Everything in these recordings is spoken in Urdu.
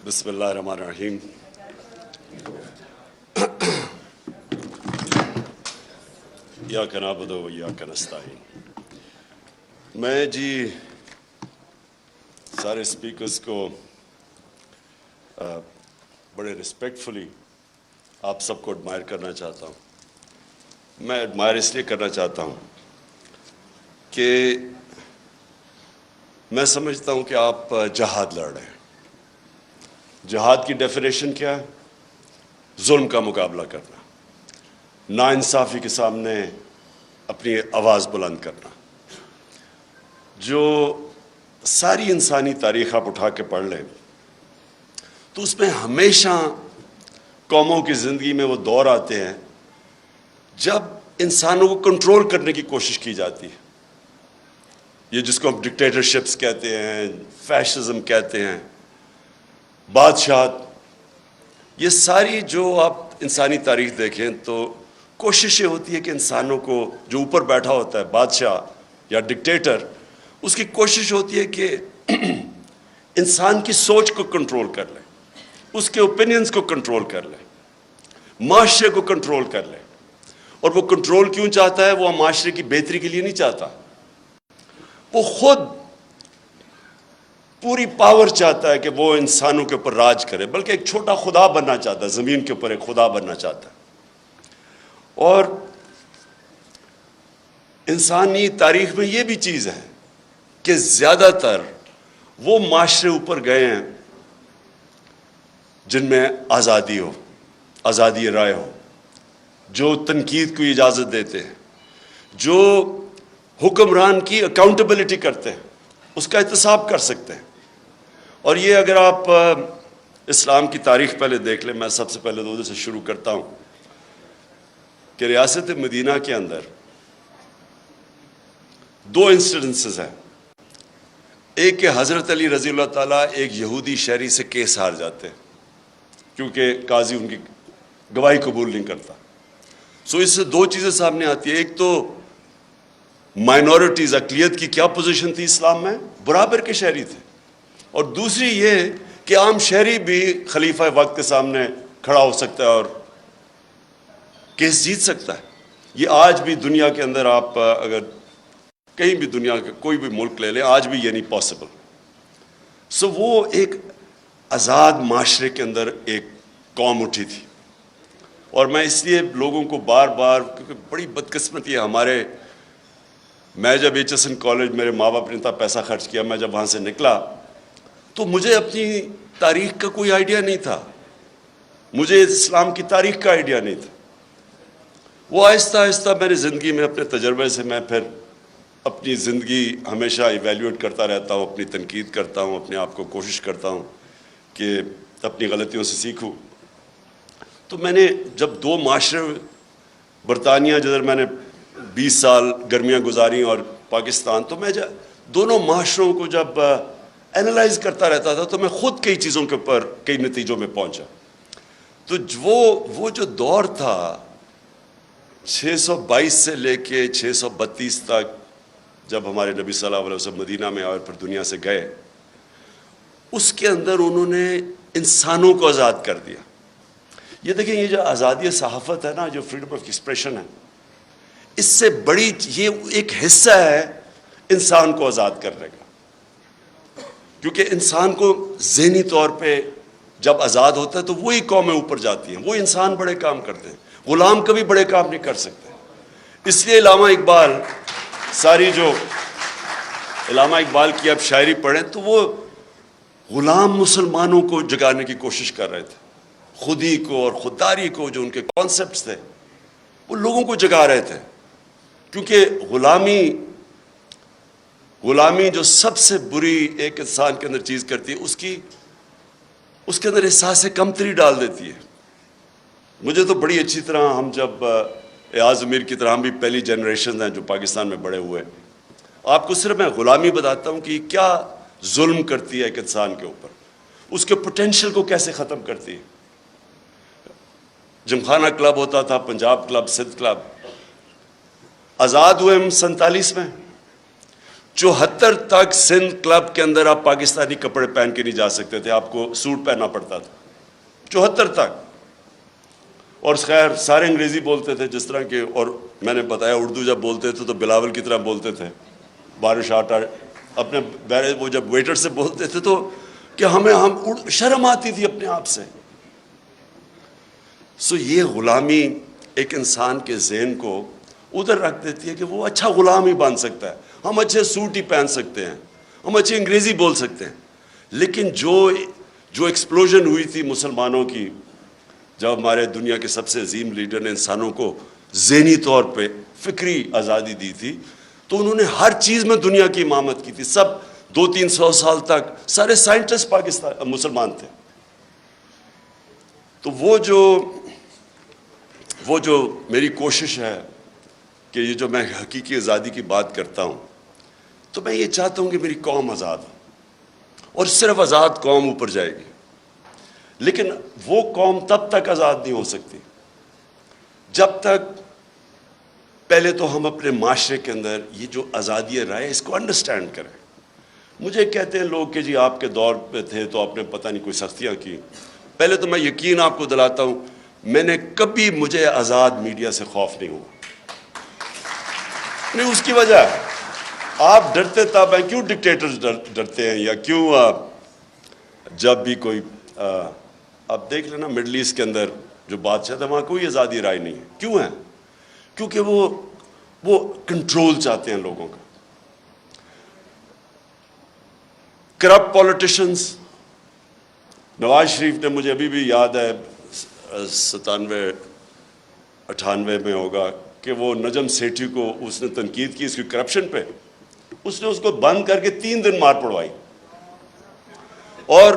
بسم اللہ الرحمن الرحیم۔ ایاک نعبد و ایاک نستعین۔ میں سارے اسپیکرز کو بڑے رسپیکٹفلی آپ سب کو ایڈمائر کرنا چاہتا ہوں۔ میں ایڈمائر اس لیے کرنا چاہتا ہوں کہ میں سمجھتا ہوں کہ آپ جہاد لڑ رہے ہیں۔ جہاد کی ڈیفینیشن کیا ہے؟ ظلم کا مقابلہ کرنا، ناانصافی کے سامنے اپنی آواز بلند کرنا۔ جو ساری انسانی تاریخ آپ اٹھا کے پڑھ لیں تو اس میں ہمیشہ قوموں کی زندگی میں وہ دور آتے ہیں جب انسانوں کو کنٹرول کرنے کی کوشش کی جاتی ہے۔ یہ جس کو ہم ڈکٹیٹرشپس کہتے ہیں، فیشزم کہتے ہیں، بادشاہت، یہ ساری جو آپ انسانی تاریخ دیکھیں تو کوششیں ہوتی ہے کہ انسانوں کو، جو اوپر بیٹھا ہوتا ہے بادشاہ یا ڈکٹیٹر، اس کی کوشش ہوتی ہے کہ انسان کی سوچ کو کنٹرول کر لے، اس کے اوپینینز کو کنٹرول کر لے، معاشرے کو کنٹرول کر لے۔ اور وہ کنٹرول کیوں چاہتا ہے؟ وہ معاشرے کی بہتری کے لیے نہیں چاہتا، وہ خود پوری پاور چاہتا ہے کہ وہ انسانوں کے اوپر راج کرے، بلکہ ایک چھوٹا خدا بننا چاہتا ہے، زمین کے اوپر ایک خدا بننا چاہتا ہے۔ اور انسانی تاریخ میں یہ بھی چیز ہے کہ زیادہ تر وہ معاشرے اوپر گئے ہیں جن میں آزادی ہو، آزادی رائے ہو، جو تنقید کو اجازت دیتے ہیں، جو حکمران کی اکاؤنٹیبلٹی کرتے ہیں، اس کا احتساب کر سکتے ہیں۔ اور یہ اگر آپ اسلام کی تاریخ پہلے دیکھ لیں، میں سب سے پہلے دو سے شروع کرتا ہوں کہ ریاست مدینہ کے اندر دو انسیڈنسز ہیں۔ ایک کہ حضرت علی رضی اللہ تعالیٰ ایک یہودی شہری سے کیس ہار جاتے ہیں کیونکہ قاضی ان کی گواہی قبول نہیں کرتا۔ سو اس سے دو چیزیں سامنے آتی ہیں۔ ایک تو مائنورٹیز، اقلیت کی کیا پوزیشن تھی اسلام میں؟ برابر کے شہری تھے۔ اور دوسری یہ کہ عام شہری بھی خلیفہ وقت کے سامنے کھڑا ہو سکتا ہے اور کیس جیت سکتا ہے۔ یہ آج بھی دنیا کے اندر، آپ اگر کہیں بھی دنیا کا کوئی بھی ملک لے لیں، آج بھی یہ نہیں پاسبل۔ سو وہ ایک آزاد معاشرے کے اندر ایک قوم اٹھی تھی۔ اور میں اس لیے لوگوں کو بار بار، کیونکہ بڑی بدقسمتی ہے میں جب ایچ ایس این کالج، میرے ماں باپ نے اتنا پیسہ خرچ کیا، میں جب وہاں سے نکلا تو مجھے اپنی تاریخ کا کوئی آئیڈیا نہیں تھا، مجھے اسلام کی تاریخ کا آئیڈیا نہیں تھا۔ وہ آہستہ آہستہ میری زندگی میں اپنے تجربے سے میں پھر اپنی زندگی ہمیشہ ایویلیویٹ کرتا رہتا ہوں، اپنی تنقید کرتا ہوں، اپنے آپ کو کوشش کرتا ہوں کہ اپنی غلطیوں سے سیکھوں۔ تو میں نے جب دو معاشرے، برطانیہ جدھر میں نے 20 سال گرمیاں گزاری اور پاکستان، تو میں دونوں معاشروں کو جب اینالائز کرتا رہتا تھا تو میں خود کئی چیزوں کے اوپر کئی نتیجوں میں پہنچا۔ تو وہ جو دور تھا 622 سے لے کے 632 تک، جب ہمارے نبی صلی اللہ علیہ وسلم مدینہ میں آئے اور پھر دنیا سے گئے، اس کے اندر انہوں نے انسانوں کو آزاد کر دیا۔ یہ دیکھیں، یہ جو آزادی صحافت ہے نا، جو فریڈم آف ایکسپریشن ہے، اس سے بڑی یہ ایک حصہ ہے انسان کو آزاد کرنے کا۔ کیونکہ انسان کو ذہنی طور پہ جب آزاد ہوتا ہے تو وہی قومیں اوپر جاتی ہیں، وہ انسان بڑے کام کرتے ہیں، غلام کبھی بڑے کام نہیں کر سکتے۔ اس لیے علامہ اقبال، جو علامہ اقبال کی آپ شاعری پڑھیں تو وہ غلام مسلمانوں کو جگانے کی کوشش کر رہے تھے، خودی کو اور خودداری کو، جو ان کے کانسیپٹس تھے، وہ لوگوں کو جگا رہے تھے۔ کیونکہ غلامی جو سب سے بری ایک انسان کے اندر چیز کرتی ہے، اس کے اندر احساس کمتری ڈال دیتی ہے۔ مجھے تو بڑی اچھی طرح، ہم جب ایاز امیر کی طرح، ہم بھی پہلی جنریشن ہیں جو پاکستان میں بڑے ہوئے، آپ کو صرف میں غلامی بتاتا ہوں کہ یہ کیا ظلم کرتی ہے ایک انسان کے اوپر، اس کے پوٹینشیل کو کیسے ختم کرتی ہے۔ جمخانہ کلب ہوتا تھا، پنجاب کلب، سندھ کلب، آزاد ہوئے ہم 47 میں، 74 تک سندھ کلب کے اندر آپ پاکستانی کپڑے پہن کے نہیں جا سکتے تھے, آپ کو سوٹ پہننا پڑتا تھا 74 تک. اور خیر سارے انگریزی بولتے تھے جس طرح کے, اور میں نے بتایا اردو جب بولتے تھے تو بلاول کی طرح بولتے تھے, بارش آٹا اپنے وہ جب ویٹر سے بولتے تھے تو کہ ہم شرم آتی تھی اپنے آپ سے. سو یہ غلامی ایک انسان کے ذہن کو ادھر رکھ دیتی ہے کہ وہ اچھا غلام ہی بن سکتا ہے, ہم اچھے سوٹ ہی پہن سکتے ہیں, ہم اچھی انگریزی بول سکتے ہیں. لیکن جو ایکسپلوژن ہوئی تھی مسلمانوں کی, جب ہمارے دنیا کے سب سے عظیم لیڈر نے انسانوں کو ذہنی طور پہ فکری آزادی دی تھی, تو انہوں نے ہر چیز میں دنیا کی امامت کی تھی. سب 200-300 سال تک سارے سائنٹسٹ مسلمان تھے. تو وہ جو میری کوشش ہے کہ یہ جو میں حقیقی آزادی کی بات کرتا ہوں, تو میں یہ چاہتا ہوں کہ میری قوم آزاد ہو, اور صرف آزاد قوم اوپر جائے گی. لیکن وہ قوم تب تک آزاد نہیں ہو سکتی جب تک پہلے تو ہم اپنے معاشرے کے اندر یہ جو آزادی رائے اس کو انڈرسٹینڈ کریں. مجھے کہتے ہیں لوگ کہ جی آپ کے دور پہ تھے تو آپ نے پتہ نہیں کوئی سختیاں کی. پہلے تو میں یقین آپ کو دلاتا ہوں, میں نے کبھی مجھے آزاد میڈیا سے خوف نہیں ہوا. نہیں, اس کی وجہ آپ ڈرتے تب ہیں, کیوں ڈکٹیٹرز ڈرتے ہیں, یا کیوں جب بھی کوئی آپ دیکھ لینا مڈل ایسٹ کے اندر جو بادشاہ تھا وہاں کوئی آزادی رائے نہیں ہے. کیوں ہے؟ کیونکہ وہ کنٹرول چاہتے ہیں لوگوں کا. کرپٹ پولیٹیشنز, نواز شریف نے, مجھے ابھی بھی یاد ہے 97-98 میں ہوگا کہ وہ نجم سیٹھی کو اس نے تنقید کی اس کی کرپشن پہ, اس نے اس کو بند کر کے 3 دن مار پڑوائی. اور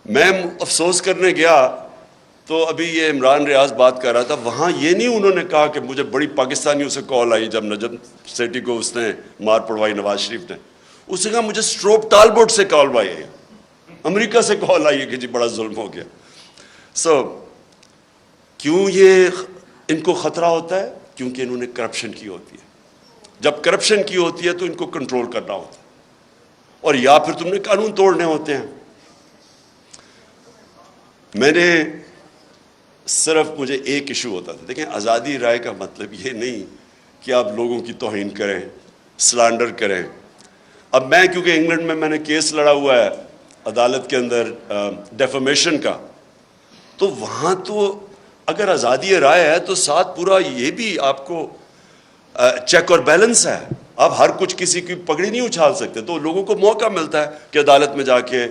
میں افسوس کرنے گیا تو ابھی یہ عمران ریاض بات کر رہا تھا, وہاں یہ نہیں انہوں نے کہا کہ مجھے بڑی پاکستانیوں سے کال آئی جب نجم سیٹھی کو اس نے مار پڑوائی نواز شریف نے. اس نے کہا مجھے اسٹروپ ٹالبوٹ سے کال آئی ہے, امریکہ سے کال آئی ہے کہ جی بڑا ظلم ہو گیا. کیوں یہ ان کو خطرہ ہوتا ہے؟ کیونکہ انہوں نے کرپشن کی ہوتی ہے. جب کرپشن کی ہوتی ہے تو ان کو کنٹرول کرنا ہوتا ہے, اور یا پھر تم نے قانون توڑنے ہوتے ہیں. مجھے ایک ایشو ہوتا تھا. دیکھیں, آزادی رائے کا مطلب یہ نہیں کہ آپ لوگوں کی توہین کریں, سلانڈر کریں. اب میں کیونکہ انگلینڈ میں نے کیس لڑا ہوا ہے عدالت کے اندر ڈیفیمیشن کا, تو وہاں تو اگر آزادی رائے ہے تو ساتھ پورا یہ بھی آپ کو چیک اور بیلنس ہے. آپ ہر کچھ کسی کی پگڑی نہیں اچھال سکتے, تو لوگوں کو موقع ملتا ہے کہ عدالت میں جا کے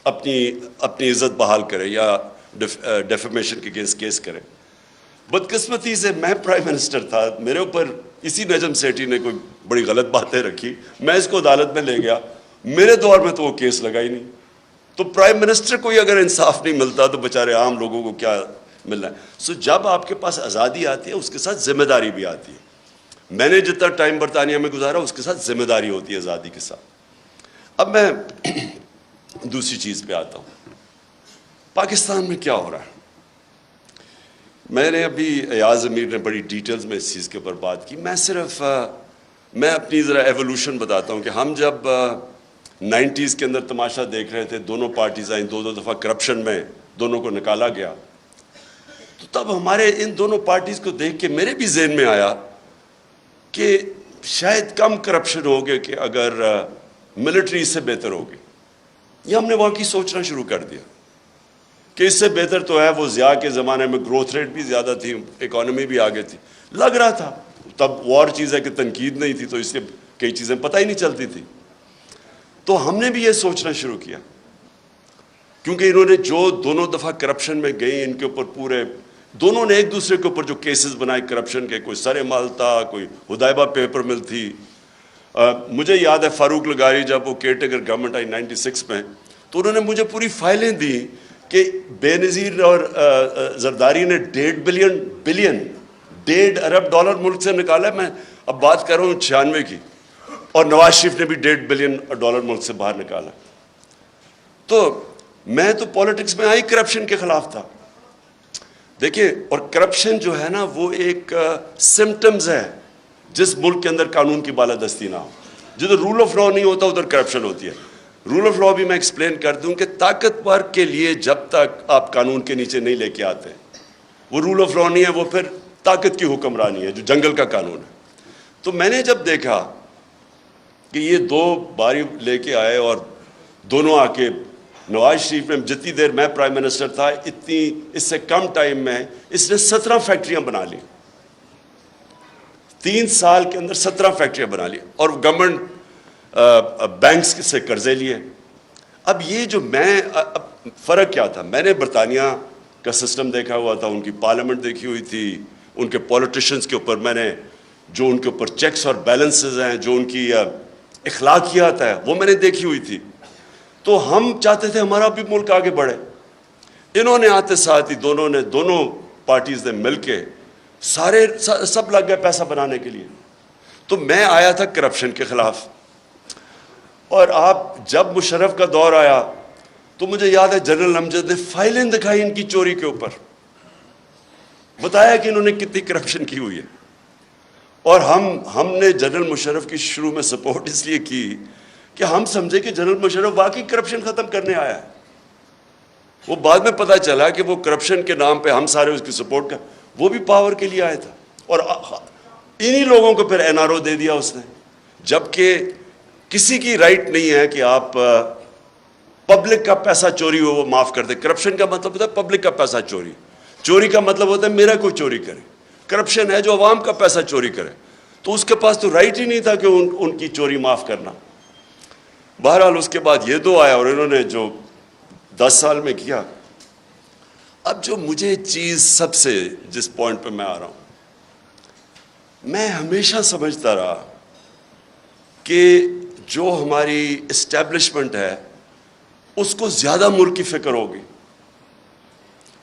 اپنی عزت بحال کرے یا ڈیفیمیشن کے کیس کرے. بدقسمتی سے میں پرائم منسٹر تھا, میرے اوپر اسی نجم سیٹھی نے کوئی بڑی غلط باتیں رکھی, میں اس کو عدالت میں لے گیا. میرے دور میں تو وہ کیس لگا ہی نہیں. تو پرائم منسٹر کو ہی اگر انصاف نہیں ملتا تو بیچارے عام لوگوں کو کیا ملنا ہے. جب آپ کے پاس آزادی آتی ہے اس کے ساتھ ذمہ داری بھی آتی ہے. میں نے جتنا ٹائم برطانیہ میں گزارا اس کے ساتھ ذمہ داری ہوتی ہے آزادی کے ساتھ. اب میں دوسری چیز پہ آتا ہوں, پاکستان میں کیا ہو رہا ہے. میں نے ابھی ایاز امیر نے بڑی ڈیٹیلز میں اس چیز کے اوپر بات کی. میں اپنی ذرا ایوولوشن بتاتا ہوں کہ ہم جب 90s کے اندر تماشا دیکھ رہے تھے, دونوں پارٹیز آئیں, 2 دفعہ کرپشن میں دونوں کو نکالا گیا, تو تب ہمارے ان دونوں پارٹیز کو دیکھ کے میرے بھی ذہن میں آیا کہ شاید کم کرپشن ہوگے کہ اگر ملٹری اس سے بہتر ہوگی. یہ ہم نے واقعی سوچنا شروع کر دیا کہ اس سے بہتر تو ہے. وہ ضیاء کے زمانے میں گروتھ ریٹ بھی زیادہ تھی, اکانومی بھی آگے تھی, لگ رہا تھا. تب وہ اور چیز ہے کہ تنقید نہیں تھی, تو اس سے کئی چیزیں پتہ ہی نہیں چلتی تھی. تو ہم نے بھی یہ سوچنا شروع کیا, کیونکہ انہوں نے جو دونوں دفعہ کرپشن میں گئی, ان کے اوپر دونوں نے ایک دوسرے کے اوپر جو کیسز بنائے کرپشن کے, کوئی سر مالتا, کوئی ہدایبہ پیپر مل تھی. مجھے یاد ہے فاروق لغاری جب وہ کیئر ٹیکر گورنمنٹ آئی 96 میں, تو انہوں نے مجھے پوری فائلیں دی کہ بے نظیر اور زرداری نے $1.5 ارب ملک سے نکالا. میں اب بات کر رہا ہوں 96 کی, اور نواز شریف نے بھی $1.5 بلین ملک سے باہر نکالا. تو میں تو پالیٹکس میں آئی کرپشن کے خلاف تھا. دیکھیں, اور کرپشن جو ہے نا وہ ایک سمٹمز ہے جس ملک کے اندر قانون کی بالادستی نہ ہو. جدھر رول آف لا نہیں ہوتا ادھر کرپشن ہوتی ہے. رول آف لا بھی میں ایکسپلین کر دوں کہ طاقتور کے لیے جب تک آپ قانون کے نیچے نہیں لے کے آتے وہ رول آف لا نہیں ہے, وہ پھر طاقت کی حکمرانی ہے جو جنگل کا قانون ہے. تو میں نے جب دیکھا کہ یہ دو باری لے کے آئے اور دونوں آ کے نواز شریف نے جتنی دیر میں پرائم منسٹر تھا اتنی اس سے کم ٹائم میں اس نے 17 فیکٹریاں بنا لی, 3 سال کے اندر 17 فیکٹریاں بنا لی اور گورنمنٹ بینکس سے قرضے لیے. اب یہ جو میں فرق کیا تھا, میں نے برطانیہ کا سسٹم دیکھا ہوا تھا, ان کی پارلیمنٹ دیکھی ہوئی تھی, ان کے پولیٹیشنز کے اوپر میں نے جو ان کے اوپر چیکس اور بیلنسز ہیں, جو ان کی اخلاقیات ہے وہ میں نے دیکھی ہوئی تھی. تو ہم چاہتے تھے ہمارا بھی ملک آگے بڑھے. انہوں نے آتے ساتھ ہی دونوں پارٹیز نے مل کے سب لگ گئے پیسہ بنانے کے لیے. تو میں آیا تھا کرپشن کے خلاف, اور آپ جب مشرف کا دور آیا تو مجھے یاد ہے جنرل امجد نے فائلیں دکھائی ان کی چوری کے اوپر, بتایا کہ انہوں نے کتنی کرپشن کی ہوئی ہے. اور ہم نے جنرل مشرف کی شروع میں سپورٹ اس لیے کی کہ ہم سمجھے کہ جنرل مشرف واقعی کرپشن ختم کرنے آیا ہے. وہ بعد میں پتہ چلا کہ وہ کرپشن کے نام پہ ہم سارے اس کی سپورٹ وہ بھی پاور کے لیے آیا تھا, اور انہی لوگوں کو پھر این آر او دے دیا اس نے, جبکہ کسی کی رائٹ نہیں ہے کہ آپ پبلک کا پیسہ چوری ہو وہ معاف کر دے. کرپشن کا مطلب ہوتا ہے پبلک کا پیسہ چوری کا مطلب ہوتا ہے میرا کوئی چوری کرے. کرپشن ہے جو عوام کا پیسہ چوری کرے, تو اس کے پاس تو رائٹ ہی نہیں تھا کہ ان کی چوری معاف کرنا. بہرحال اس کے بعد یہ دو آیا اور انہوں نے جو 10 سال میں کیا. اب جو مجھے چیز سب سے جس پوائنٹ پہ میں آ رہا ہوں, میں ہمیشہ سمجھتا رہا کہ جو ہماری اسٹیبلشمنٹ ہے اس کو زیادہ ملک کی فکر ہوگی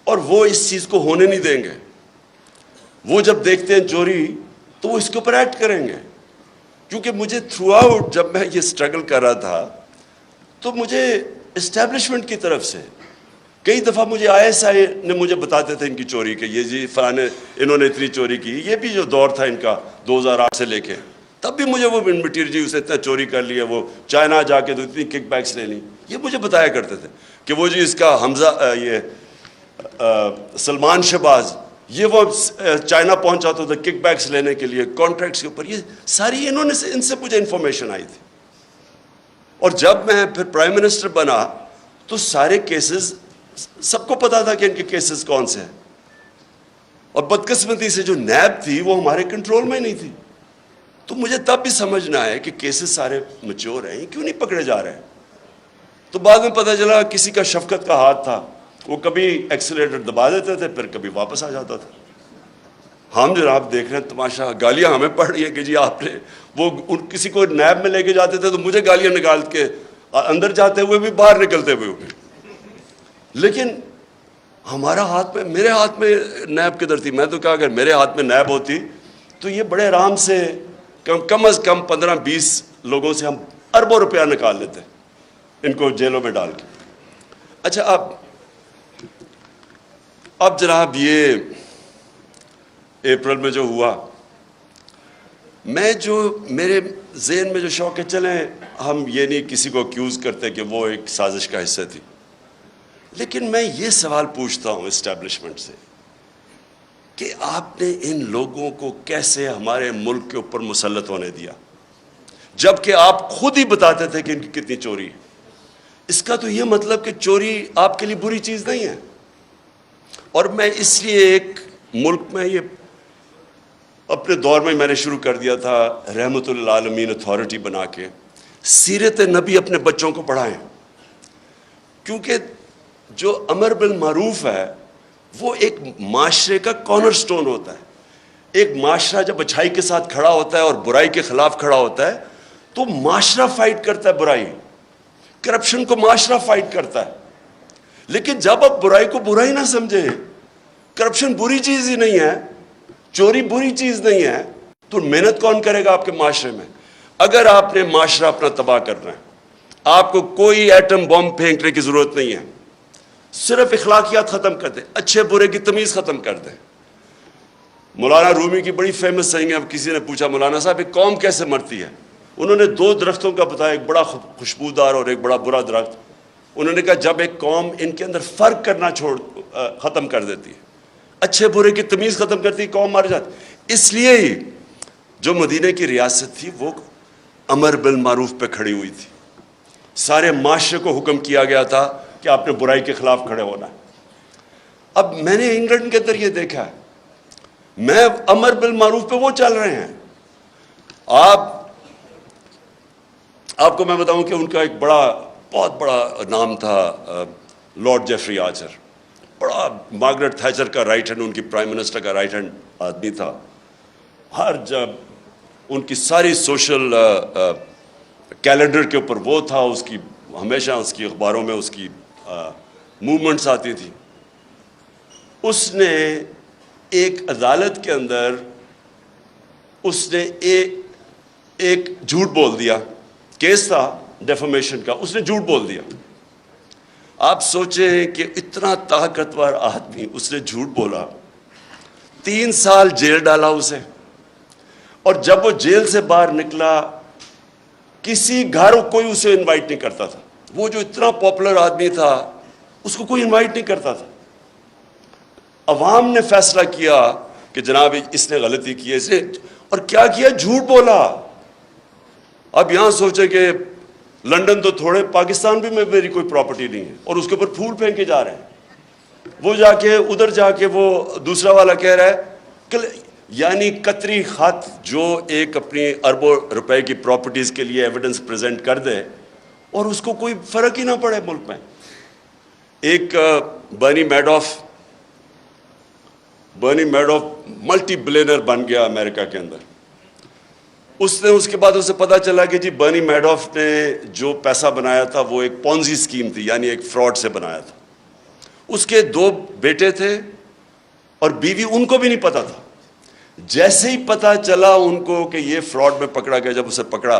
اور وہ اس چیز کو ہونے نہیں دیں گے. وہ جب دیکھتے ہیں چوری تو وہ اس کے اوپر ایکٹ کریں گے. کیونکہ مجھے تھرو آؤٹ جب میں یہ سٹرگل کر رہا تھا تو مجھے اسٹیبلشمنٹ کی طرف سے کئی دفعہ مجھے آئی ایس آئی نے مجھے بتاتے تھے ان کی چوری کہ یہ جی فلانے انہوں نے اتنی چوری کی. یہ بھی جو دور تھا ان کا 2008 سے لے کے, تب بھی مجھے وہ مٹیریل جی اسے اتنا چوری کر لیا, وہ چائنا جا کے تو اتنی کک بیکس لے لی. یہ مجھے بتایا کرتے تھے کہ وہ جی اس کا حمزہ یہ سلمان شہباز یہ وہ چائنا پہنچا تو کک بیکس لینے کے لیے کانٹریکٹس کے اوپر. یہ ساری انہوں نے ان سے مجھے انفارمیشن آئی تھی. اور جب میں پھر پرائم منسٹر بنا تو سارے کیسز سب کو پتا تھا کہ ان کے کیسز کون سے ہیں, اور بدقسمتی سے جو نیب تھی وہ ہمارے کنٹرول میں نہیں تھی. تو مجھے تب بھی سمجھنا ہے کہ کیسز سارے میچور ہیں, کیوں نہیں پکڑے جا رہے ہیں. تو بعد میں پتہ چلا کسی کا شفقت کا ہاتھ تھا, وہ کبھی ایکسیلیٹر دبا دیتے تھے پھر کبھی واپس آ جاتا تھا. ہم جناب دیکھ رہے ہیں تماشا, گالیاں ہمیں پڑ رہی ہیں کہ جی آپ نے وہ کسی کو نیب میں لے کے جاتے تھے تو مجھے گالیاں نکال کے اندر جاتے ہوئے بھی باہر نکلتے ہوئے بھی. لیکن ہمارا ہاتھ میں, میرے ہاتھ میں نیب کدھر تھی. میں تو کہا اگر میرے ہاتھ میں نیب ہوتی تو یہ بڑے آرام سے کم از کم 15-20 لوگوں سے ہم اربوں روپیہ نکال لیتے ان کو جیلوں میں ڈال کے. اچھا اب جناب یہ اپریل میں جو ہوا, میں جو میرے ذہن میں جو شوق ہے, چلیں ہم یہ نہیں کسی کو اکیوز کرتے کہ وہ ایک سازش کا حصہ تھی, لیکن میں یہ سوال پوچھتا ہوں اسٹیبلشمنٹ سے کہ آپ نے ان لوگوں کو کیسے ہمارے ملک کے اوپر مسلط ہونے دیا جبکہ آپ خود ہی بتاتے تھے کہ ان کی کتنی چوری ہے. اس کا تو یہ مطلب کہ چوری آپ کے لیے بری چیز نہیں ہے. اور میں اس لیے ایک ملک میں یہ اپنے دور میں نے شروع کر دیا تھا رحمت للعالمین اتھارٹی بنا کے سیرت نبی اپنے بچوں کو پڑھائیں, کیونکہ جو امر بالمعروف ہے وہ ایک معاشرے کا کارنر سٹون ہوتا ہے. ایک معاشرہ جب اچھائی کے ساتھ کھڑا ہوتا ہے اور برائی کے خلاف کھڑا ہوتا ہے تو معاشرہ فائٹ کرتا ہے برائی, کرپشن کو معاشرہ فائٹ کرتا ہے. لیکن جب آپ برائی کو برائی نہ سمجھیں, کرپشن بری چیز ہی نہیں ہے, چوری بری چیز نہیں ہے, تو محنت کون کرے گا آپ کے معاشرے میں؟ اگر آپ نے معاشرہ اپنا تباہ کرنا ہے, آپ کو کوئی ایٹم بم پھینکنے کی ضرورت نہیں ہے, صرف اخلاقیات ختم کر دیں, اچھے برے کی تمیز ختم کر دیں. مولانا رومی کی بڑی فیمس سینگ ہے, اب کسی نے پوچھا مولانا صاحب یہ قوم کیسے مرتی ہے, انہوں نے 2 درختوں کا بتایا, ایک بڑا خوشبودار اور ایک بڑا برا درخت. انہوں نے کہا جب ایک قوم ان کے اندر فرق کرنا ختم کر دیتی ہے, اچھے برے کی تمیز ختم کرتی ہے, قوم مر جاتی. اس لیے ہی جو مدینہ کی ریاست تھی وہ امر بالمعروف پہ کھڑی ہوئی تھی. سارے معاشرے کو حکم کیا گیا تھا کہ آپ نے برائی کے خلاف کھڑے ہونا ہے. اب میں نے انگلینڈ کے اندر یہ دیکھا ہے, میں امر بالمعروف پہ وہ چل رہے ہیں. آپ کو میں بتاؤں کہ ان کا ایک بہت بڑا نام تھا لارڈ جیفری آرچر. بڑا مارگریٹ تھیچر کا رائٹ ہینڈ, ان کی پرائم منسٹر کا رائٹ ہینڈ آدمی تھا. ہر جب ان کی ساری سوشل کیلنڈر کے اوپر وہ تھا, اس کی ہمیشہ اس کی اخباروں میں اس کی موومنٹس آتی تھی. اس نے ایک عدالت کے اندر اس نے ایک جھوٹ بول دیا. کیس تھا ڈیفامیشن کا, اس نے جھوٹ بول دیا. آپ سوچیں کہ اتنا طاقتور آدمی, اس نے جھوٹ بولا, 3 سال جیل ڈالا اسے. اور جب وہ جیل سے باہر نکلا, کسی گھر کوئی اسے انوائٹ نہیں کرتا تھا. وہ جو اتنا پاپولر آدمی تھا اس کو کوئی انوائٹ نہیں کرتا تھا. عوام نے فیصلہ کیا کہ جناب اس نے غلطی کی ہے, اس نے اور کیا کیا, جھوٹ بولا. اب یہاں سوچے کہ لنڈن تو تھوڑے, پاکستان بھی میں میری کوئی پراپرٹی نہیں ہے, اور اس کے اوپر پھول پھینکے جا رہے ہیں. وہ جا کے ادھر جا کے وہ دوسرا والا کہہ رہا ہے کہ یعنی قطری خط جو ایک اپنی اربوں روپے کی پراپرٹیز کے لیے ایویڈنس پریزنٹ کر دے اور اس کو کوئی فرق ہی نہ پڑے ملک میں. ایک برنی میڈوف ملٹی بلینر بن گیا امریکہ کے اندر. اس کے بعد اسے پتا چلا کہ جی برنی میڈوف نے جو پیسہ بنایا تھا وہ ایک پونزی اسکیم تھی, یعنی ایک فراڈ سے بنایا تھا. اس کے 2 بیٹے تھے اور بیوی, ان کو بھی نہیں پتا تھا. جیسے ہی پتا چلا ان کو کہ یہ فراڈ میں پکڑا گیا, جب اسے پکڑا,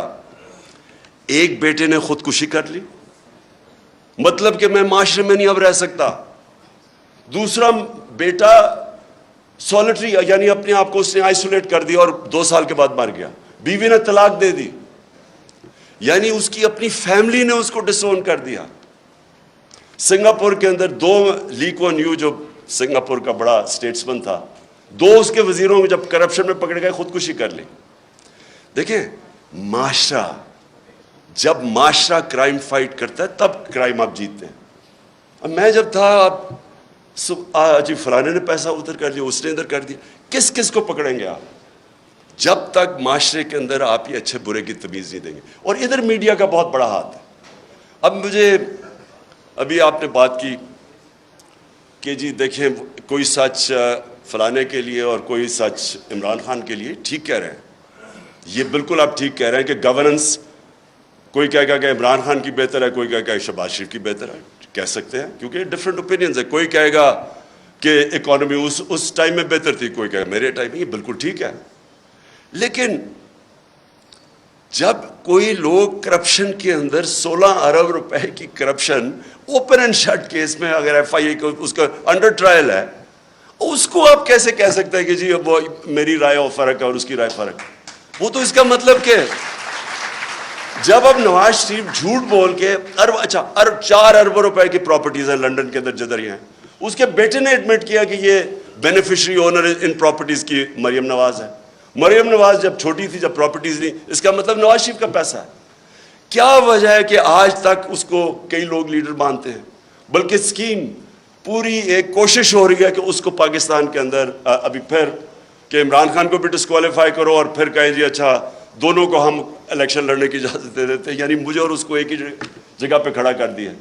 ایک بیٹے نے خودکشی کر لی, مطلب کہ میں معاشرے میں نہیں اب رہ سکتا. دوسرا بیٹا سولٹری, یعنی اپنے آپ کو اس نے آئسولیٹ کر دیا اور 2 سال کے بعد مر گیا. بیوی نے طلاق دے دی, یعنی اس کی اپنی فیملی نے اس کو ڈسون کر دیا. سنگاپور کے اندر 2 لی کوان یو جو سنگاپور کا بڑا اسٹیٹسمن تھا, 2 اس کے وزیروں کو جب کرپشن میں پکڑ گئے خودکشی کر لی. دیکھیں معاشرہ, جب معاشرہ کرائم فائٹ کرتا ہے تب کرائم آپ جیتتے ہیں. اب میں جب تھا, جی فلانے نے پیسہ ادھر کر دیا, اس نے ادھر کر دیا, کس کو پکڑیں گے آپ جب تک معاشرے کے اندر آپ یہ اچھے برے کی تمیز نہیں دیں گے. اور ادھر میڈیا کا بہت بڑا ہاتھ ہے. اب ابھی آپ نے بات کی کہ جی دیکھیں کوئی سچ فلانے کے لیے اور کوئی سچ عمران خان کے لیے, ٹھیک کہہ رہے ہیں, یہ بالکل آپ ٹھیک کہہ رہے ہیں کہ گورننس, کوئی کہے گا کہ عمران خان کی بہتر ہے, کوئی کہے گا کہ شہباز شریف کی بہتر ہے, کہہ سکتے ہیں کیونکہ ڈفرینٹ اوپینینز ہے. کوئی کہے گا کہ اکانومی اس ٹائم میں بہتر تھی, کوئی کہے گا میرے ٹائم میں, یہ بالکل ٹھیک ہے. لیکن جب کوئی لوگ کرپشن کے اندر 16 ارب روپے کی corruption open and shut case میں, اگر ایف آئی اے اس کا انڈر ٹرائل ہے, اس کو آپ کیسے کہہ سکتے ہیں کہ جی وہ میری رائے اور فرق ہے اور اس کی رائے فرق ہے. وہ تو اس کا مطلب کہ جب اب نواز شریف جھوٹ بول کے 4 ارب روپے کی پراپرٹیز ہیں لنڈن کے اندر جدھر ہی ہیں, اس کے بیٹے نے ایڈمٹ کیا کہ یہ بینیفیشری اونر ان پراپرٹیز کی مریم نواز ہے. مریم نواز جب چھوٹی تھی, جب پراپرٹیز نہیں, اس کا مطلب نواز شریف کا پیسہ ہے. کیا وجہ ہے کہ آج تک اس کو کئی لوگ لیڈر مانتے ہیں, بلکہ اسکیم پوری ایک کوشش ہو رہی ہے کہ اس کو پاکستان کے اندر ابھی پھر کہ عمران خان کو بھی ڈسکوالیفائی کرو اور پھر کہیں جی اچھا دونوں کو ہم الیکشن لڑنے کی اجازت دے دیتے ہیں, یعنی مجھے اور اس کو ایک ہی جگہ پہ کھڑا کر دیا.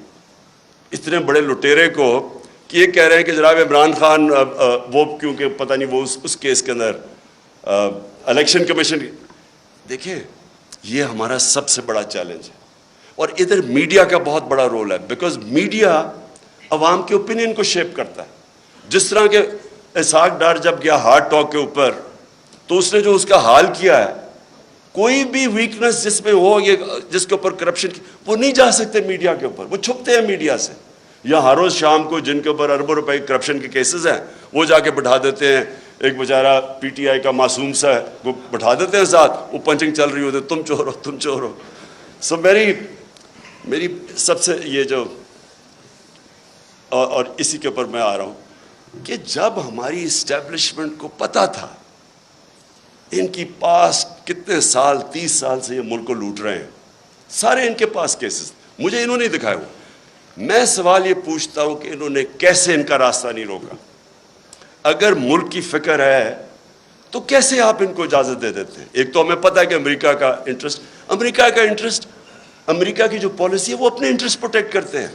اتنے بڑے لٹیرے کو کہ یہ کہہ رہے ہیں کہ جناب عمران خان وہ کیونکہ پتہ نہیں وہ اس کیس کے اندر الیکشن کمیشن. دیکھیں یہ ہمارا سب سے بڑا چیلنج ہے, اور ادھر میڈیا کا بہت بڑا رول ہے, بیکاز میڈیا عوام کے اوپینین کو شیپ کرتا ہے. جس طرح کہ اسحاق ڈار جب گیا ہارٹ ٹاک کے اوپر, تو اس نے جو اس کا حال کیا ہے, کوئی بھی ویکنس جس میں ہو, یہ جس کے اوپر کرپشن کی, وہ نہیں جا سکتے میڈیا کے اوپر, وہ چھپتے ہیں میڈیا سے. یا ہر روز شام کو جن کے اوپر اربوں روپے کرپشن کے کیسز ہیں وہ جا کے بٹھا دیتے ہیں ایک بیچارہ پی ٹی آئی کا معصوم سا ہے, وہ بٹھا دیتے ہیں ساتھ, وہ پنچنگ چل رہی ہوتی ہے, تم چور ہو تم چور ہو. سو میری سب سے یہ جو اور اسی کے اوپر میں آ رہا ہوں کہ جب ہماری اسٹیبلشمنٹ کو پتہ تھا ان کی پاس کتنے سال 30 سال سے یہ ملک کو لوٹ رہے ہیں, سارے ان کے پاس کیسز, مجھے انہوں نے دکھائے ہوئے, میں سوال یہ پوچھتا ہوں کہ انہوں نے کیسے ان کا راستہ نہیں روکا؟ اگر ملک کی فکر ہے تو کیسے آپ ان کو اجازت دے دیتے ہیں؟ ایک تو ہمیں پتہ ہے کہ امریکہ کا انٹرسٹ, امریکہ کی جو پالیسی ہے وہ اپنے انٹرسٹ پروٹیکٹ کرتے ہیں.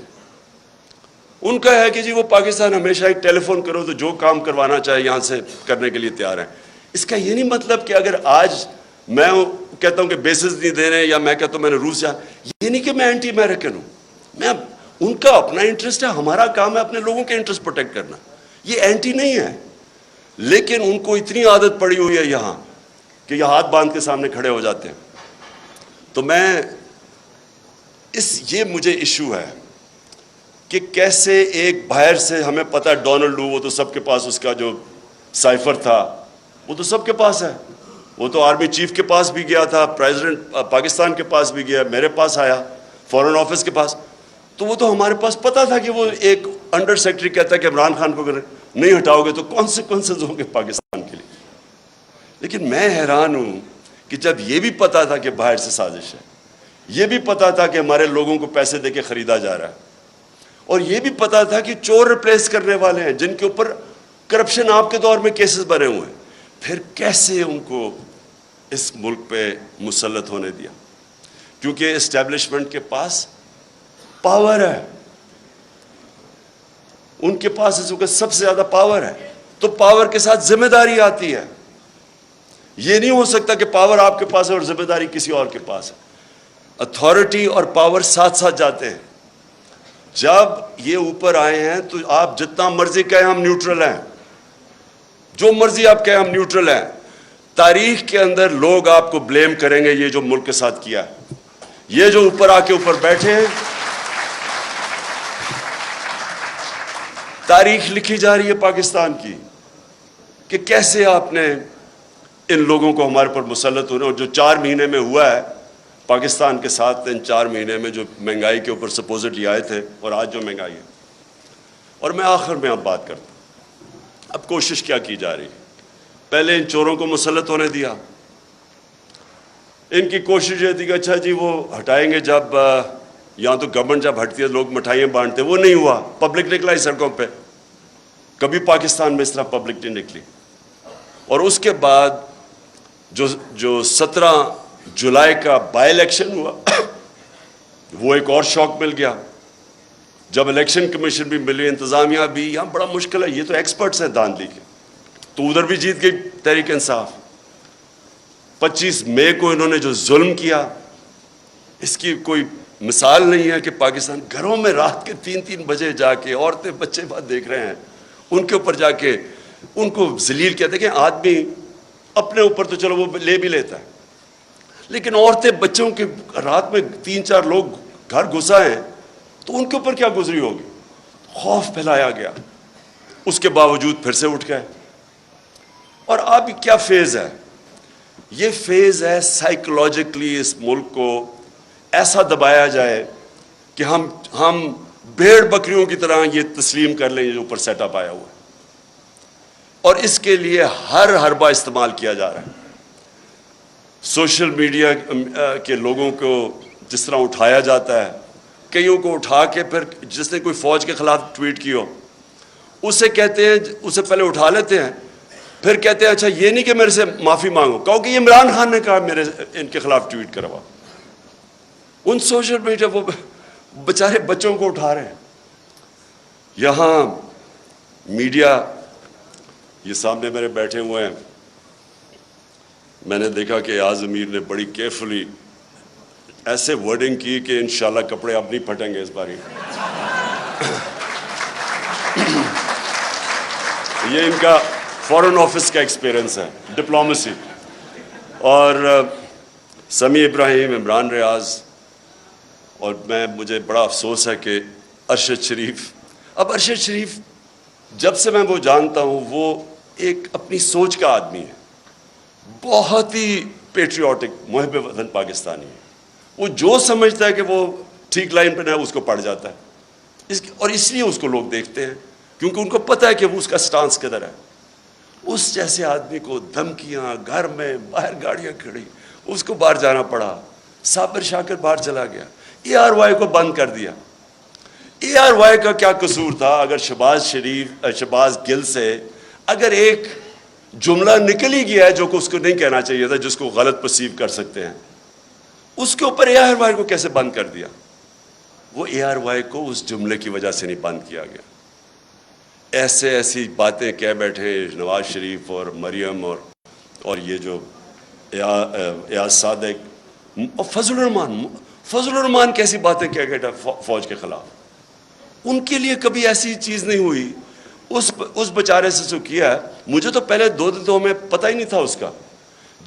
ان کا ہے کہ جی وہ پاکستان ہمیشہ ایک ٹیلی فون کرو تو جو کام کروانا چاہے یہاں سے کرنے کے لیے تیار ہیں. اس کا یہ نہیں مطلب کہ اگر آج میں کہتا ہوں کہ بیسز نہیں دے رہے, یا میں کہتا ہوں میں نے روس جا, یہ نہیں کہ میں اینٹی امریکن ہوں. میں ان کا اپنا انٹرسٹ ہے, ہمارا کام ہے اپنے لوگوں کے انٹرسٹ پروٹیکٹ کرنا, یہ اینٹی نہیں ہے. لیکن ان کو اتنی عادت پڑی ہوئی ہے یہاں کہ یہ ہاتھ باندھ کے سامنے کھڑے ہو جاتے ہیں. تو یہ مجھے ایشو ہے کہ کیسے ایک باہر سے, ہمیں پتہ ہے ڈونلڈ لو, وہ تو سب کے پاس اس کا جو سائفر تھا وہ تو سب کے پاس ہے, وہ تو آرمی چیف کے پاس بھی گیا تھا, پریزیڈنٹ پاکستان کے پاس بھی گیا, میرے پاس آیا, فورن آفس کے پاس, تو وہ تو ہمارے پاس پتہ تھا کہ وہ ایک انڈر سیکرٹری کہتا ہے کہ عمران خان کو اگر نہیں ہٹاؤ گے تو کانسیکوینسز ہوں گے پاکستان کے لیے. لیکن میں حیران ہوں کہ جب یہ بھی پتہ تھا کہ باہر سے سازش ہے, یہ بھی پتہ تھا کہ ہمارے لوگوں کو پیسے دے کے خریدا جا رہا ہے, اور یہ بھی پتہ تھا کہ چور ریپلیس کرنے والے ہیں جن کے اوپر کرپشن آپ کے دور میں کیسز بنے ہوئے ہیں, پھر کیسے ان کو اس ملک پہ مسلط ہونے دیا؟ کیونکہ اسٹیبلشمنٹ کے پاس پاور ہے, ان کے پاس اس وقت سب سے زیادہ پاور ہے, تو پاور کے ساتھ ذمہ داری آتی ہے. یہ نہیں ہو سکتا کہ پاور آپ کے پاس ہے اور ذمہ داری کسی اور کے پاس ہے. اتھارٹی اور پاور ساتھ ساتھ جاتے ہیں. جب یہ اوپر آئے ہیں تو آپ جتنا مرضی کہیں ہم نیوٹرل ہیں, جو مرضی آپ کہیں ہم نیوٹرل ہیں, تاریخ کے اندر لوگ آپ کو بلیم کریں گے یہ جو ملک کے ساتھ کیا ہے. یہ جو اوپر آ کے اوپر بیٹھے ہیں, تاریخ لکھی جا رہی ہے پاکستان کی کہ کیسے آپ نے ان لوگوں کو ہمارے پر مسلط ہونے, اور جو 4 مہینے میں ہوا ہے پاکستان کے ساتھ, ان 4 مہینے میں جو مہنگائی کے اوپر سپوزٹلی آئے تھے, اور آج جو مہنگائی ہے. اور میں آخر میں اب بات کرتا ہوں, اب کوشش کیا کی جا رہی ہے؟ پہلے ان چوروں کو مسلط ہونے دیا, ان کی کوشش یہ تھی کہ اچھا جی وہ ہٹائیں گے, جب یہاں تو گورنمنٹ جب ہٹتی ہے لوگ مٹھائیاں بانٹتے ہیں, وہ نہیں ہوا, پبلک نکلا ہی سڑکوں پہ, کبھی پاکستان میں اس طرح پبلک نہیں نکلی. اور اس کے بعد جو 17 جولائی کا بائی الیکشن ہوا وہ ایک اور شوق مل گیا, جب الیکشن کمیشن بھی ملی, انتظامیہ بھی, یہاں بڑا مشکل ہے, یہ تو ایکسپرٹس ہیں دھاندلی کے, تو ادھر بھی جیت گئی تحریک انصاف. 25 مئی کو انہوں نے جو ظلم کیا اس کی کوئی مثال نہیں ہے, کہ پاکستان گھروں میں رات کے 3 بجے جا کے عورتیں بچے بات دیکھ رہے ہیں, ان کے اوپر جا کے ان کو ذلیل کیا. دیکھیں آدمی اپنے اوپر تو چلو وہ لے بھی لیتا ہے, لیکن عورتیں بچوں کے رات میں 3-4 لوگ گھر گھسا ہیں تو ان کے اوپر کیا گزری ہوگی؟ خوف پھیلایا گیا, اس کے باوجود پھر سے اٹھ گئے. اور اب کیا فیز ہے؟ یہ فیز ہے سائیکولوجیکلی اس ملک کو ایسا دبایا جائے کہ ہم بھیڑ بکریوں کی طرح یہ تسلیم کر لیں جو اوپر سیٹ اپ آیا ہوا ہے. اور اس کے لیے ہر حربہ استعمال کیا جا رہا ہے. سوشل میڈیا کے لوگوں کو جس طرح اٹھایا جاتا ہے, کئیوں کو اٹھا کے پھر جس نے کوئی فوج کے خلاف ٹویٹ کی ہو اسے کہتے ہیں, اسے پہلے اٹھا لیتے ہیں, پھر کہتے ہیں اچھا یہ نہیں کہ میرے سے معافی مانگو, کہو کہ یہ عمران خان نے کہا میرے ان کے خلاف ٹویٹ کروا. ان سوشل میڈیا وہ بیچارے بچوں کو اٹھا رہے ہیں. یہاں میڈیا, یہ سامنے میرے بیٹھے ہوئے ہیں, میں نے دیکھا کہ ایاز امیر نے بڑی کیئرفلی ایسے ورڈنگ کی کہ انشاءاللہ کپڑے اب نہیں پھٹیں گے اس باری. یہ ان کا فورن آفس کا ایکسپیرئنس ہے, ڈپلومیسی. اور سمیع ابراہیم, عمران ریاض, اور مجھے بڑا افسوس ہے کہ ارشد شریف. اب ارشد شریف جب سے میں وہ جانتا ہوں وہ ایک اپنی سوچ کا آدمی ہے, بہت ہی پیٹریوٹک, محب وطن پاکستانی ہے. وہ جو سمجھتا ہے کہ وہ ٹھیک لائن پہ نہ ہے اس کو پڑ جاتا ہے, اور اس لیے اس کو لوگ دیکھتے ہیں کیونکہ ان کو پتہ ہے کہ وہ اس کا سٹانس کدھر ہے. اس جیسے آدمی کو دھمکیاں, گھر میں باہر گاڑیاں کھڑی, اس کو باہر جانا پڑا. صابر شاکر باہر چلا گیا, اے آر وائی کو بند کر دیا. اے آر وائی کا کیا قصور تھا؟ اگر شہباز گل سے اگر ایک جملہ نکل ہی گیا ہے جو کہ اس کو نہیں کہنا چاہیے تھا, جس کو غلط پرسیو کر سکتے ہیں, اس کے اوپر اے آر وائی کو کیسے بند کر دیا؟ وہ اے آر وائی کو اس جملے کی وجہ سے نہیں بند کیا گیا. ایسی باتیں کہہ بیٹھے نواز شریف اور مریم اور یہ جو ایاز صادق اور فضل الرحمان کیسی باتیں کہہ گئے فوج کے خلاف. ان کے لیے کبھی ایسی چیز نہیں ہوئی. اس بیچارے سے جو کیا ہے, مجھے تو پہلے 2 دن تو ہمیں پتہ ہی نہیں تھا اس کا.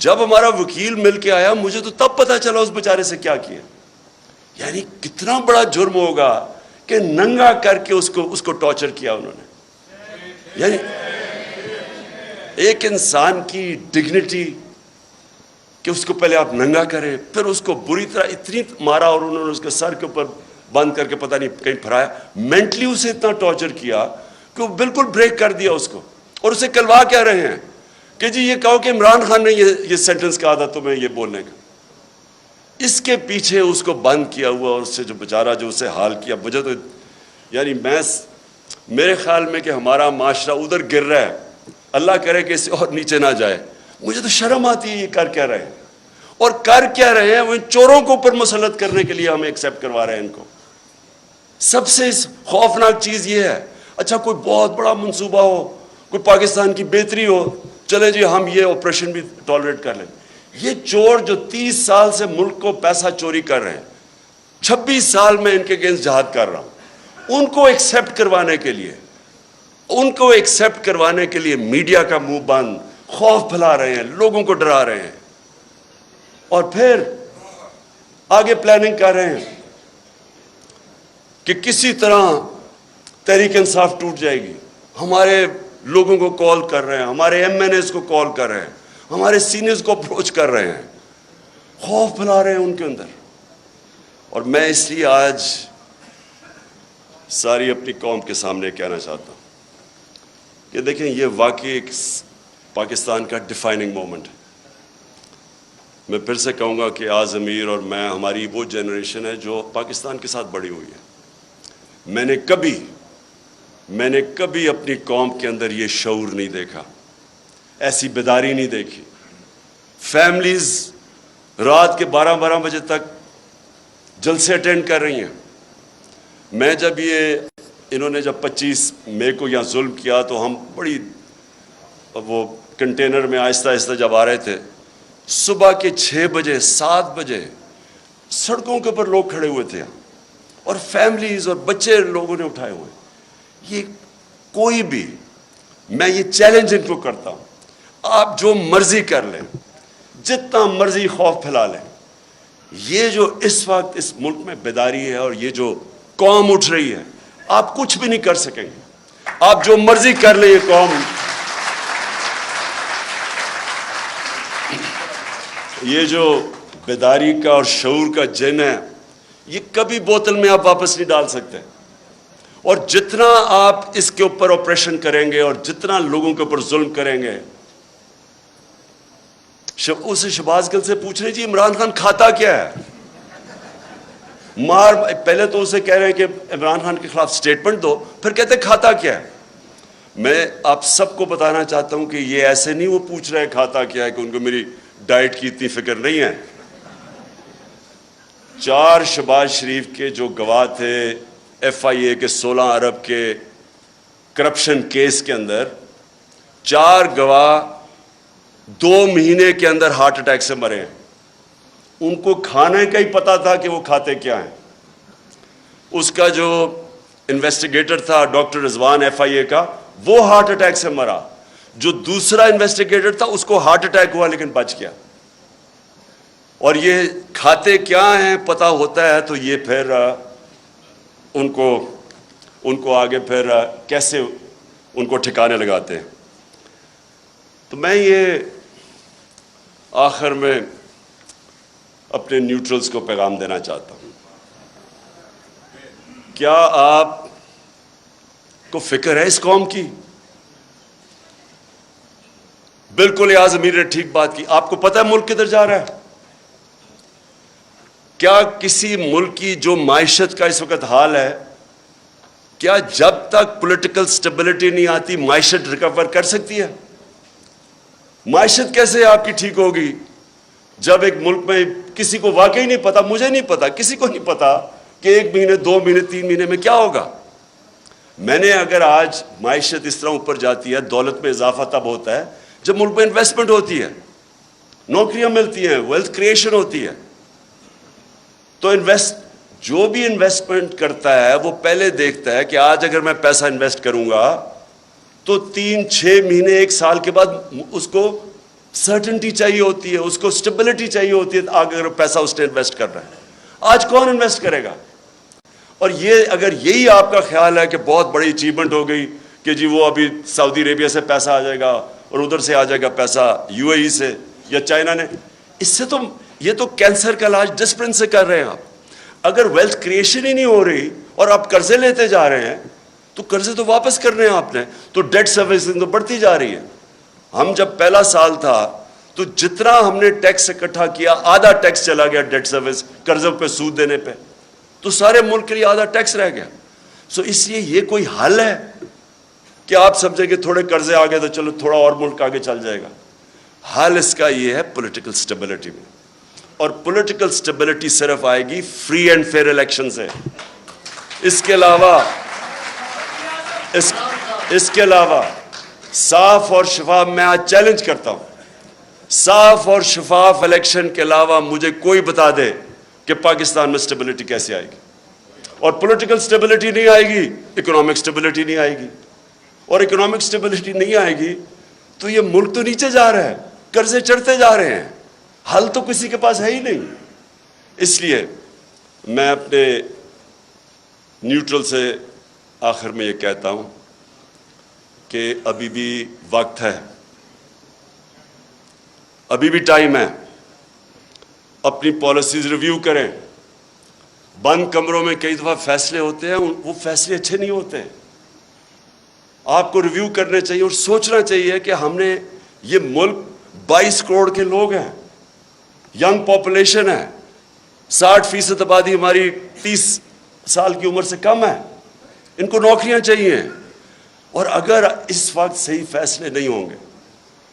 جب ہمارا وکیل مل کے آیا مجھے تو تب پتہ چلا اس بیچارے سے کیا کیا. یعنی کتنا بڑا جرم ہوگا کہ ننگا کر کے اس کو ٹارچر کیا انہوں نے. یعنی ایک انسان کی ڈگنیٹی کہ اس کو پہلے آپ ننگا کریں, پھر اس کو بری طرح اتنی مارا اور انہوں نے اس کے سر کے اوپر بند کر کے پتہ نہیں کہیں پھرایا. مینٹلی اسے اتنا ٹارچر کیا کہ وہ بالکل بریک کر دیا اس کو. اور اسے کلوا کہہ رہے ہیں کہ جی یہ کہو کہ عمران خان نے یہ سینٹنس کہا تھا تمہیں یہ بولنے کا. اس کے پیچھے اس کو بند کیا ہوا, اور اس سے جو بیچارہ جو اسے حال کیا, مجھے تو یعنی میرے خیال میں کہ ہمارا معاشرہ ادھر گر رہا ہے, اللہ کرے کہ اس سے اور نیچے نہ جائے. مجھے تو شرم آتی ہے یہ کر کیا رہے ہیں, اور کر کیا رہے ہیں وہ ان چوروں کو اوپر مسلط کرنے کے لیے ہمیں ایکسیپٹ کروا رہے ہیں ان کو. سب سے خوفناک چیز یہ ہے, اچھا کوئی بہت بڑا منصوبہ ہو, کوئی پاکستان کی بہتری ہو, چلے جی ہم یہ آپریشن بھی ٹالریٹ کر لیں. یہ چور جو 30 سال سے ملک کو پیسہ چوری کر رہے ہیں, 26 سال میں ان کے اگینسٹ جہاد کر رہا ہوں, ان کو ایکسیپٹ کروانے کے لیے میڈیا کا منہ بند, خوف پھیلا رہے ہیں, لوگوں کو ڈرا رہے ہیں, اور پھر آگے پلاننگ کر رہے ہیں کہ کسی طرح تحریک انصاف ٹوٹ جائے گی. ہمارے لوگوں کو کال کر رہے ہیں, ہمارے ایم این ایز کو کال کر رہے ہیں, ہمارے سینئرز کو اپروچ کر رہے ہیں, خوف پھیلا رہے ہیں ان کے اندر. اور میں اس لیے آج ساری اپنی قوم کے سامنے کہنا چاہتا ہوں کہ دیکھیں یہ واقعی ایک پاکستان کا ڈیفائننگ مومنٹ ہے. میں پھر سے کہوں گا کہ آز امیر اور میں, ہماری وہ جنریشن ہے جو پاکستان کے ساتھ بڑی ہوئی ہے. میں نے کبھی اپنی قوم کے اندر یہ شعور نہیں دیکھا, ایسی بیداری نہیں دیکھی. فیملیز رات کے 12 بجے تک جلسے اٹینڈ کر رہی ہیں. میں جب انہوں نے جب 25 مئی کو یہاں ظلم کیا تو ہم بڑی وہ کنٹینر میں آہستہ آہستہ جب آ رہے تھے, صبح کے 6 بجے 7 بجے سڑکوں کے اوپر لوگ کھڑے ہوئے تھے, اور فیملیز اور بچے لوگوں نے اٹھائے ہوئے. یہ کوئی بھی, میں یہ چیلنج ان کو کرتا ہوں, آپ جو مرضی کر لیں, جتنا مرضی خوف پھیلا لیں, یہ جو اس وقت اس ملک میں بیداری ہے اور یہ جو قوم اٹھ رہی ہے, آپ کچھ بھی نہیں کر سکیں گے. آپ جو مرضی کر لیں, یہ قوم, یہ جو بیداری کا اور شعور کا جن ہے, یہ کبھی بوتل میں آپ واپس نہیں ڈال سکتے. اور جتنا آپ اس کے اوپر آپریشن کریں گے اور جتنا لوگوں کے اوپر ظلم کریں گے, اسے شہباز گل سے پوچھ رہے جی عمران خان کھاتا کیا ہے, پہلے تو اسے کہہ رہے ہیں کہ عمران خان کے خلاف سٹیٹمنٹ دو, پھر کہتے کھاتا کیا ہے. میں آپ سب کو بتانا چاہتا ہوں کہ یہ ایسے نہیں وہ پوچھ رہے کھاتا کیا ہے کہ ان کو میری ڈائٹ کی اتنی فکر نہیں ہے. 4 شہباز شریف کے جو گواہ تھے ایف آئی اے کے 16 ارب کے کرپشن کیس کے اندر, 4 گواہ 2 مہینے کے اندر ہارٹ اٹیک سے مرے ہیں. ان کو کھانے کا ہی پتا تھا کہ وہ کھاتے کیا ہیں. اس کا جو انویسٹیگیٹر تھا ڈاکٹر رضوان ایف آئی اے کا, وہ ہارٹ اٹیک سے مرا. جو دوسرا انویسٹیگیٹر تھا اس کو ہارٹ اٹیک ہوا لیکن بچ گیا. اور یہ کھاتے کیا ہیں پتا ہوتا ہے تو یہ پھر ان کو آگے پھر کیسے ان کو ٹھکانے لگاتے ہیں. تو میں یہ آخر میں اپنے نیوٹرلز کو پیغام دینا چاہتا ہوں. کیا آپ کو فکر ہے اس قوم کی؟ بالکل یاز امیر نے ٹھیک بات کی. آپ کو پتہ ہے ملک کدھر جا رہا ہے؟ کیا کسی ملک کی جو معیشت کا اس وقت حال ہے، کیا جب تک پولیٹیکل سٹیبلٹی نہیں آتی معیشت ریکور کر سکتی ہے؟ معیشت کیسے آپ کی ٹھیک ہوگی جب ایک ملک میں کسی کو واقعی نہیں پتا، مجھے نہیں پتا، کسی کو نہیں پتا کہ 1 مہینے 2 مہینے 3 مہینے میں کیا ہوگا. میں نے اگر آج معیشت اس طرح اوپر جاتی ہے، دولت میں اضافہ تب ہوتا ہے جب ملک میں انویسٹمنٹ ہوتی ہے، نوکریاں ملتی ہیں، ویلتھ کریشن ہوتی ہے. تو جو بھی انویسٹمنٹ کرتا ہے وہ پہلے دیکھتا ہے کہ آج اگر میں پیسہ انویسٹ کروں گا تو 3-6 مہینے 1 سال کے بعد اس کو سرٹنٹی چاہیے ہوتی ہے، اس کو سٹیبلٹی چاہیے ہوتی ہے اگر پیسہ اس نے انویسٹ کر رہا ہے. آج کون انویسٹ کرے گا؟ اور یہ اگر یہی آپ کا خیال ہے کہ بہت بڑی اچیومنٹ ہو گئی کہ جی وہ ابھی سعودی عربیہ سے پیسہ آ جائے گا اور ادھر سے آ جائے گا پیسہ یو اے ای سے یا چائنا نے، اس سے تو یہ تو کینسر کا علاج ڈسپلن سے کر رہے ہیں آپ. اگر ویلتھ کریشن ہی نہیں ہو رہی اور آپ قرضے لیتے جا رہے ہیں تو قرضے تو واپس کرنے ہیں آپ نے، تو ڈیٹ سروسنگ تو بڑھتی جا رہی ہے. ہم جب پہلا سال تھا تو جتنا ہم نے ٹیکس اکٹھا کیا آدھا ٹیکس چلا گیا ڈیٹ سروس، قرضوں پہ سود دینے پہ، تو سارے ملک کے لیے آدھا ٹیکس رہ گیا. سو اس لیے یہ کوئی حل ہے کہ آپ سمجھیں کہ تھوڑے قرضے آ گئے تو چلو تھوڑا اور ملک آگے چل جائے گا؟ حل اس کا یہ ہے پولیٹیکل سٹیبلٹی میں، اور پولیٹیکل سٹیبلٹی صرف آئے گی فری اینڈ فیئر الیکشن سے. اس کے علاوہ صاف اور شفاف، میں آج چیلنج کرتا ہوں، صاف اور شفاف الیکشن کے علاوہ مجھے کوئی بتا دے کہ پاکستان میں سٹیبلٹی کیسے آئے گی. اور پولیٹیکل سٹیبلٹی نہیں آئے گی، اکنامک سٹیبلٹی نہیں آئے گی، اور اکنامک سٹیبلٹی نہیں آئے گی تو یہ ملک تو نیچے جا رہا ہے، قرضے چڑھتے جا رہے ہیں، حل تو کسی کے پاس ہے ہی نہیں. اس لیے میں اپنے نیوٹرل سے آخر میں یہ کہتا ہوں کہ ابھی بھی وقت ہے، ابھی بھی ٹائم ہے، اپنی پالیسیز ریویو کریں. بند کمروں میں کئی دفعہ فیصلے ہوتے ہیں، وہ فیصلے اچھے نہیں ہوتے. آپ کو ریویو کرنے چاہیے اور سوچنا چاہیے کہ ہم نے یہ ملک 22 کروڑ کے لوگ ہیں، ینگ پاپولیشن ہے، 60% آبادی ہماری 30 سال کی عمر سے کم ہے، ان کو نوکریاں چاہیے. اور اگر اس وقت صحیح فیصلے نہیں ہوں گے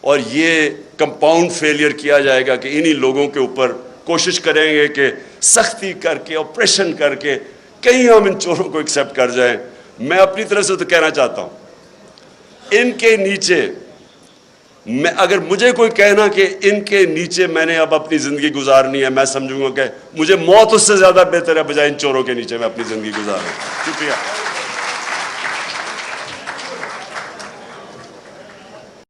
اور یہ کمپاؤنڈ فیلئر کیا جائے گا کہ انہی لوگوں کے اوپر کوشش کریں گے کہ سختی کر کے آپریشن کر کے کہیں ہم ان چوروں کو ایکسیپٹ کر جائیں. میں اپنی طرف سے تو کہنا چاہتا ہوں ان کے نیچے، میں اگر مجھے کوئی کہنا کہ ان کے نیچے میں نے اب اپنی زندگی گزارنی ہے، میں سمجھوں گا کہ مجھے موت اس سے زیادہ بہتر ہے بجائے ان چوروں کے نیچے میں اپنی زندگی گزاروں. شکریہ.